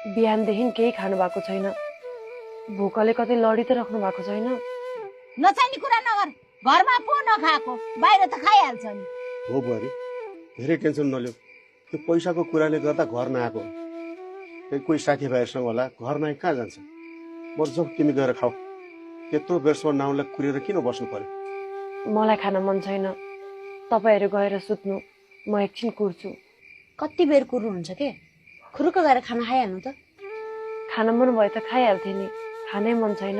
बिहानदेखि केही खानु भएको छैन। भोकले कतै लडी त राख्नु भएको छैन। नचाहिने कुरा नगर। घरमा पो नखाएको बाहिर त खाइहाल्छ नि। हो बुहारी, धेरै टेन्सन नलिऊ। त्यो पैसाको कुराले गर्दा घर नआएको। कोही साथीभाइहरूसँग होला, घर नआइ कहाँ जान्छ। बरु जाऊ तिमी गएर खाऊ। त्यत्रो बेरसम्म नाउँलाई कुरेर किन बस्नु पर्यो? मलाई खान मन छैन। तपाईहरु गएर सुत्नु, म एकछिन कुर्छु। कति बेर कुर्नुहुन्छ के? खुरुक्क गएर खाना खाइहाल्नु त। खान मन भए त खाइहाल्थे नि, खानै मन छैन।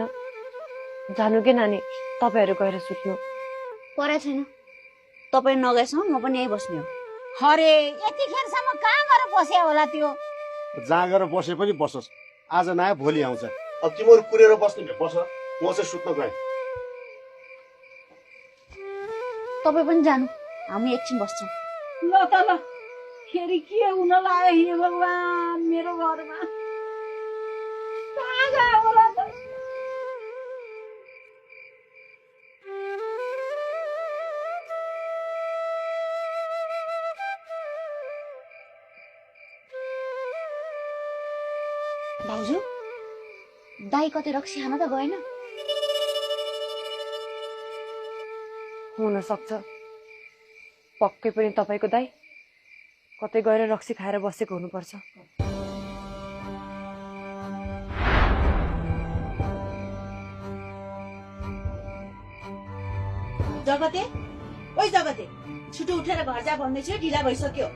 जानु के नानी, तपाईहरु गएर सुत्नु। परै छैन। तपाई नगएसम्म म पनि यही बस्ने हो। अरे यतिखेरसम्म कहाँ गएर बसे होला त्यो? जहाँ गएर बसे पनि बसोस्, आज नआए भोलि आउँछ। अब तिमीहरू कुरेर बस्ने भए बस, म चाहिँ सुत्न गएँ। तपाई पनि जानु, हामी एकछिन बस्छौँ। ल त ल, फेरि के हुन लाग्यो हे भगवान मेरो घरमा? कहाँ गयो होला त? भाउजू, दाई कतै रक्सी खान त गएन? हुन सक्छ। पक्कै पनि तपाईको दाइ कतै गएर रक्सी खाएर बसेको हुनुपर्छ। जगते, ओइ जगते, छिटो उठेर घर जा भन्दैछु, ढिला भइसक्यो।